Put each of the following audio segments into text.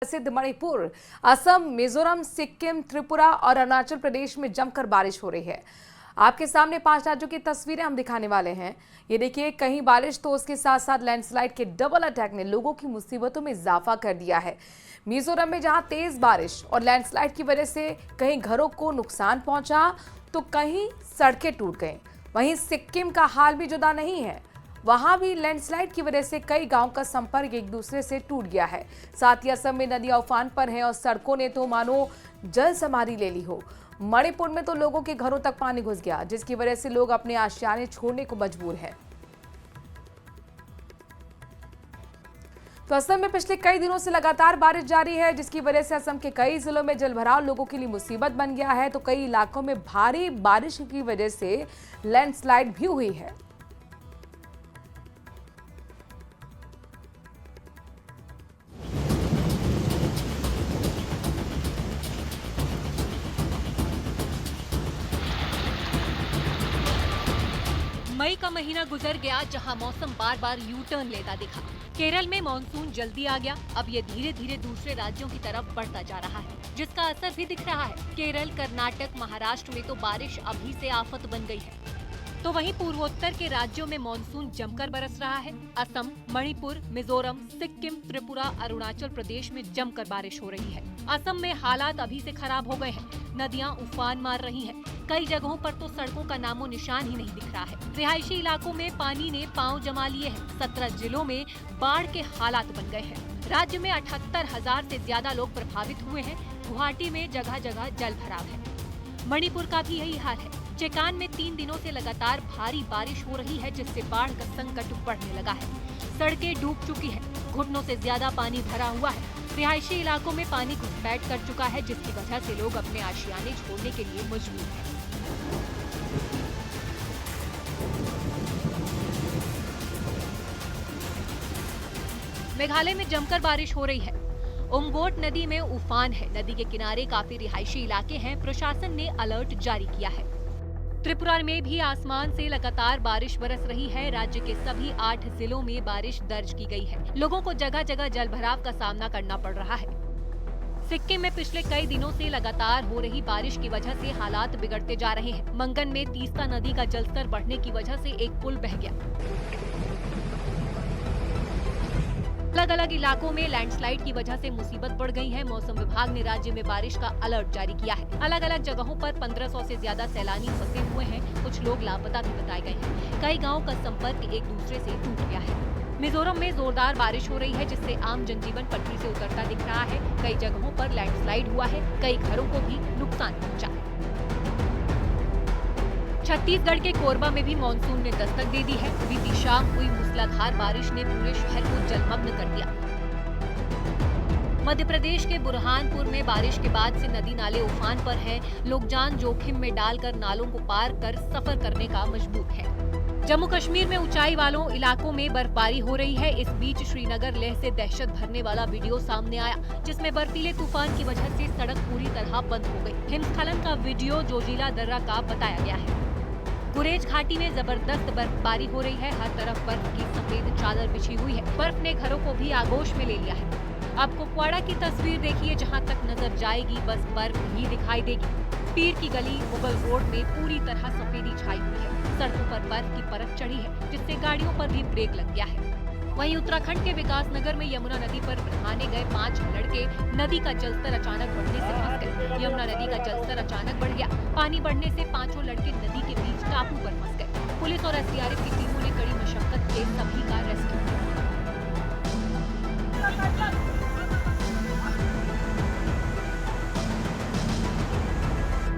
प्रसिद्ध मणिपुर, असम, मिजोरम, सिक्किम, त्रिपुरा और अरुणाचल प्रदेश में जमकर बारिश हो रही है। आपके सामने 5 राज्यों की तस्वीरें हम दिखाने वाले हैं। ये देखिए, कहीं बारिश तो उसके साथ साथ लैंडस्लाइड के डबल अटैक ने लोगों की मुसीबतों में इजाफा कर दिया है। मिजोरम में जहां तेज बारिश और लैंडस्लाइड की वजह से कहीं घरों को नुकसान पहुंचा तो कहीं सड़कें टूट गई। वहीं सिक्किम का हाल भी जुदा नहीं है, वहां भी लैंडस्लाइड की वजह से कई गांव का संपर्क एक दूसरे से टूट गया है। साथ ही असम में नदियां उफान पर हैं और सड़कों ने तो मानो जल समाधि ले ली हो। मणिपुर में तो लोगों के घरों तक पानी घुस गया, जिसकी वजह से लोग अपने आशियाने छोड़ने को मजबूर हैं। तो असम में पिछले कई दिनों से लगातार बारिश जारी है, जिसकी वजह से असम के कई जिलों में जलभराव लोगों के लिए मुसीबत बन गया है। तो कई इलाकों में भारी बारिश की वजह से लैंडस्लाइड भी हुई है। मई का महीना गुजर गया जहां मौसम बार बार यू टर्न लेता दिखा। केरल में मानसून जल्दी आ गया, अब ये धीरे धीरे दूसरे राज्यों की तरफ बढ़ता जा रहा है, जिसका असर भी दिख रहा है। केरल, कर्नाटक, महाराष्ट्र में तो बारिश अभी से आफत बन गई है। तो वहीं पूर्वोत्तर के राज्यों में मानसून जमकर बरस रहा है। असम, मणिपुर, मिजोरम, सिक्किम, त्रिपुरा, अरुणाचल प्रदेश में जमकर बारिश हो रही है। असम में हालात अभी से खराब हो गए हैं, नदियां उफान मार रही हैं। कई जगहों पर तो सड़कों का नामो निशान ही नहीं दिख रहा है। रिहायशी इलाकों में पानी ने पांव जमा लिए हैं। 17 जिलों में बाढ़ के हालात बन गए हैं। राज्य में 78,000 से ज्यादा लोग प्रभावित हुए हैं। गुवाहाटी में जगह जगह जल भराव है। मणिपुर का भी यही हाल है। चेकान में 3 दिनों से लगातार भारी बारिश हो रही है, जिससे बाढ़ का संकट बढ़ने लगा है। सड़कें डूब चुकी है, घुटनों से ज्यादा पानी भरा हुआ है। रिहायशी इलाकों में पानी घुसपैठ कर चुका है, जिसकी वजह से लोग अपने आशियाने छोड़ने के लिए मजबूर हैं। मेघालय में जमकर बारिश हो रही है। उमगोट नदी में उफान है। नदी के किनारे काफी रिहायशी इलाके हैं। प्रशासन ने अलर्ट जारी किया है। त्रिपुरा में भी आसमान से लगातार बारिश बरस रही है। राज्य के सभी 8 जिलों में बारिश दर्ज की गई है। लोगों को जगह जगह जलभराव का सामना करना पड़ रहा है। सिक्किम में पिछले कई दिनों से लगातार हो रही बारिश की वजह से हालात बिगड़ते जा रहे हैं। मंगन में तीस्ता नदी का जलस्तर बढ़ने की वजह से एक पुल बह गया। अलग अलग इलाकों में लैंडस्लाइड की वजह से मुसीबत बढ़ गई है। मौसम विभाग ने राज्य में बारिश का अलर्ट जारी किया है। अलग अलग जगहों पर 1500 से ज्यादा सैलानी फंसे हुए हैं। कुछ लोग लापता भी बताए गए हैं। कई गांवों का संपर्क एक दूसरे से टूट गया है। मिजोरम में जोरदार बारिश हो रही है, जिससे आम जनजीवन पटरी से उतरता दिख रहा है। कई जगहों पर लैंडस्लाइड हुआ है। कई घरों को भी नुकसान पहुँचा। छत्तीसगढ़ के कोरबा में भी मानसून ने दस्तक दे दी है। बीती शाम हुई मूसलाधार बारिश ने पूरे शहर को जलमग्न कर दिया। मध्य प्रदेश के बुरहानपुर में बारिश के बाद से नदी नाले उफान पर हैं। लोग जान जोखिम में डालकर नालों को पार कर सफर करने का मजबूर है। जम्मू कश्मीर में ऊंचाई वालों इलाकों में बर्फबारी हो रही है। इस बीच श्रीनगर लेह से दहशत भरने वाला वीडियो सामने आया, जिसमें बर्फीले तूफान की वजह से सड़क पूरी तरह बंद हो गई। हिमस्खलन का वीडियो जोजिला दर्रा का बताया गया है। गुरेज घाटी में जबरदस्त बर्फबारी हो रही है। हर तरफ बर्फ की सफेद चादर बिछी हुई है। बर्फ ने घरों को भी आगोश में ले लिया है। अब कुपवाड़ा की तस्वीर देखिए, जहां तक नजर जाएगी बस बर्फ ही दिखाई देगी। पीर की गली, मुगल रोड में पूरी तरह सफेदी छाई हुई है। सड़कों पर बर्फ की परत चढ़ी है, जिससे गाड़ियों पर भी ब्रेक लग गया है। वहीं उत्तराखंड के विकासनगर में यमुना नदी पर नहाने गए 5 लड़के नदी का जलस्तर अचानक बढ़ने से फंस गए। यमुना नदी का जलस्तर अचानक बढ़ गया। पानी बढ़ने से 5 लड़के नदी के बीच टापू पर फंस गए। पुलिस और एसडीआरएफ की टीमों ने कड़ी मशक्कत से सभी का रेस्क्यू किया।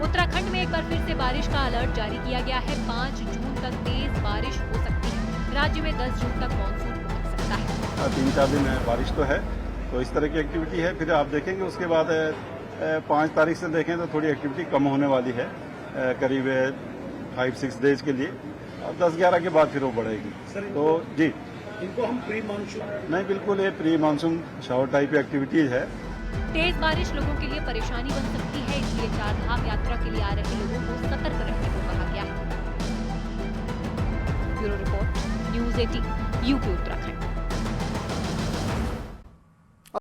उत्तराखंड में एक बार फिर से बारिश का अलर्ट जारी किया गया है। 5 जून तक तेज बारिश हो सकती है। राज्य में 10 जून तक मानसून पहुंच सकता है। 3-4 दिन बारिश तो है, तो इस तरह की एक्टिविटी है। फिर आप देखेंगे उसके बाद 5 तारीख से देखें तो थोड़ी एक्टिविटी कम होने वाली है, करीब 5-6 डेज के लिए। 10-11 के बाद फिर वो बढ़ेगी। तो जी, इनको हम प्री मानसून नहीं, बिल्कुल ये pre monsoon shower type activities है। तेज बारिश लोगों के लिए परेशानी बन सकती है, इसलिए 4 धाम यात्रा के लिए आ रहे लोगों को सतर्क रहने को कहा गया है। Bureau report, news 18, UP Uttarakhand.